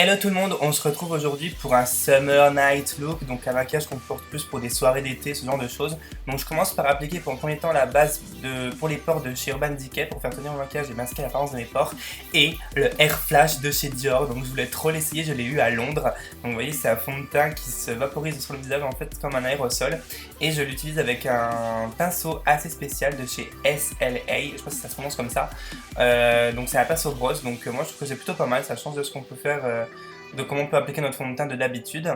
Hello tout le monde, on se retrouve aujourd'hui pour un Summer Night Look, donc un maquillage qu'on porte plus pour des soirées d'été, ce genre de choses. Donc je commence par appliquer pour le premier temps la base pour les pores de chez Urban Decay pour faire tenir mon maquillage et masquer l'apparence de mes pores, et le Air Flash de chez Dior. Donc je voulais trop l'essayer, je l'ai eu à Londres. Donc vous voyez, c'est un fond de teint qui se vaporise sur le visage en fait comme un aérosol, et je l'utilise avec un pinceau assez spécial de chez SLA, je pense que ça se prononce comme ça. Donc c'est un pinceau brosse, donc moi je trouve que c'est plutôt pas mal, ça change de ce qu'on peut faire, de comment on peut appliquer notre fond de teint de d'habitude.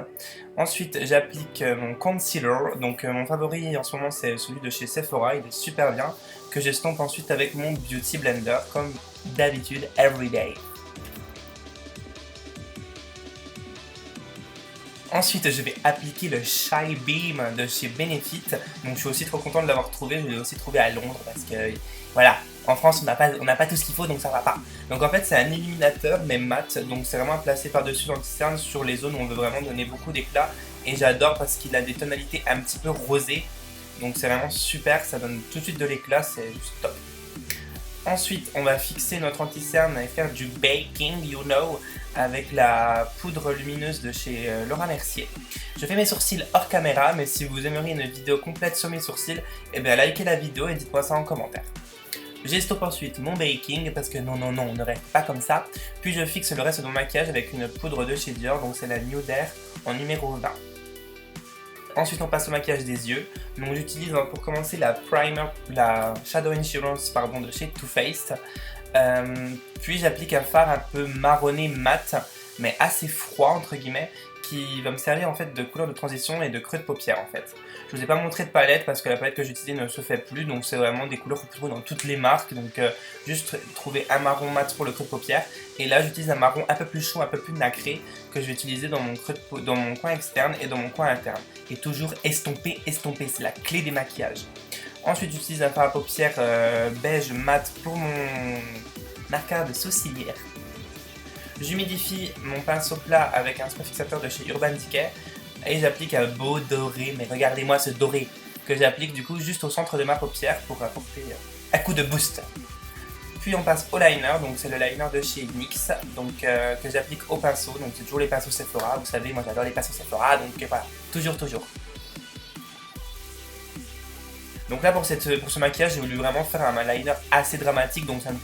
Ensuite j'applique mon concealer, donc mon favori en ce moment c'est celui de chez Sephora, il est super bien, que j'estompe ensuite avec mon Beauty Blender comme d'habitude, everyday. Ensuite, je vais appliquer le Shy Beam de chez Benefit. Donc, je suis aussi trop content de l'avoir trouvé. Je l'ai aussi trouvé à Londres parce que, voilà, en France, on n'a pas tout ce qu'il faut, donc ça va pas. Donc, en fait, c'est un illuminateur, mais mat. Donc, c'est vraiment à placer par-dessus dans le cerne sur les zones où on veut vraiment donner beaucoup d'éclat. Et j'adore parce qu'il a des tonalités un petit peu rosées. Donc, c'est vraiment super. Ça donne tout de suite de l'éclat. C'est juste top. Ensuite, on va fixer notre anti-cerne et faire du baking, you know, avec la poudre lumineuse de chez Laura Mercier. Je fais mes sourcils hors caméra, mais si vous aimeriez une vidéo complète sur mes sourcils, eh bien likez la vidéo et dites-moi ça en commentaire. J'estompe ensuite mon baking, parce que non, on ne reste pas comme ça. Puis je fixe le reste de mon maquillage avec une poudre de chez Dior, donc c'est la Nude Air en numéro 20. Ensuite on passe au maquillage des yeux, donc j'utilise pour commencer la Shadow Insurance de chez Too Faced. Puis j'applique un fard un peu marronné mat, mais assez froid entre guillemets, qui va me servir en fait de couleur de transition et de creux de paupière en fait. Je vous ai pas montré de palette parce que la palette que j'utilisais ne se fait plus, donc c'est vraiment des couleurs qu'on peut trouver dans toutes les marques, donc juste trouver un marron mat pour le creux de paupière, et là j'utilise un marron un peu plus chaud, un peu plus nacré, que je vais utiliser dans mon coin externe et dans mon coin interne. Et toujours estomper, c'est la clé des maquillages. Ensuite j'utilise un fard à paupières beige mat pour mon arcade sourcilière. J'humidifie mon pinceau plat avec un spray fixateur de chez Urban Decay et j'applique un beau doré, mais regardez-moi ce doré que j'applique du coup juste au centre de ma paupière pour apporter un coup de boost. Puis on passe au liner, donc c'est le liner de chez NYX, donc que j'applique au pinceau, donc c'est toujours les pinceaux Sephora, vous savez moi j'adore les pinceaux Sephora, donc voilà, toujours. Donc là pour ce maquillage j'ai voulu vraiment faire un liner assez dramatique, donc ça ne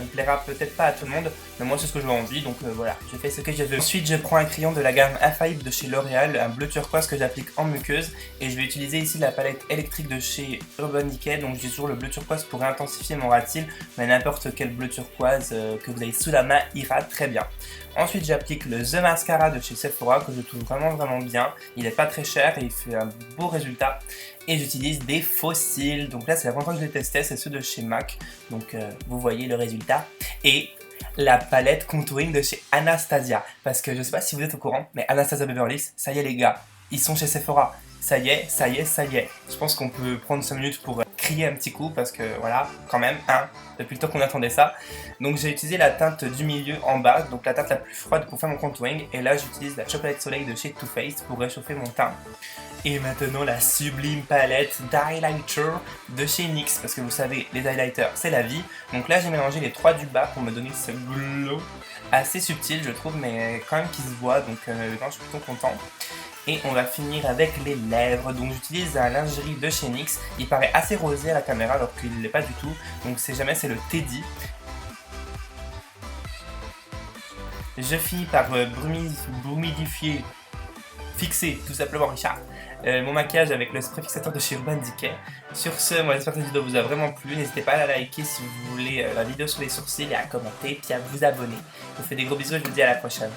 plaira peut-être pas à tout le monde, mais moi c'est ce que j'ai envie, donc voilà, je fais ce que je veux. Ensuite je prends un crayon de la gamme Infaillible de chez L'Oréal, un bleu turquoise que j'applique en muqueuse, et je vais utiliser ici la palette électrique de chez Urban Decay, donc j'ai toujours le bleu turquoise pour intensifier mon ras de cils, mais n'importe quel bleu turquoise que vous avez sous la main ira très bien. Ensuite j'applique le The Mascara de chez Sephora que je trouve vraiment bien, il n'est pas très cher et il fait un beau résultat. Et j'utilise des faux cils, donc là c'est la première fois que je les testais, c'est ceux de chez MAC, donc vous voyez le résultat. Et la palette contouring de chez Anastasia, parce que je sais pas si vous êtes au courant, mais Anastasia Beverly Hills, ça y est les gars, ils sont chez Sephora. Ça y est. Je pense qu'on peut prendre 5 minutes pour crier un petit coup parce que voilà, quand même, depuis le temps qu'on attendait ça. Donc j'ai utilisé la teinte du milieu en bas, donc la teinte la plus froide pour faire mon contouring. Et là j'utilise la Chocolate Soleil de chez Too Faced pour réchauffer mon teint. Et maintenant la sublime palette d'highlighter de chez NYX, parce que vous savez, les highlighters c'est la vie. Donc là j'ai mélangé les 3 du bas pour me donner ce glow assez subtil je trouve, mais quand même qui se voit, donc je suis plutôt content. Et on va finir avec les lèvres, donc j'utilise un lingerie de chez NYX, il paraît assez rosé à la caméra alors qu'il ne l'est pas du tout, donc c'est le Teddy. Je finis par brumidifier, fixer tout simplement Richard, mon maquillage avec le spray fixateur de chez Urban Decay. Sur ce, moi j'espère que cette vidéo vous a vraiment plu, n'hésitez pas à la liker si vous voulez la vidéo sur les sourcils et à commenter, puis à vous abonner. Je vous fais des gros bisous et je vous dis à la prochaine.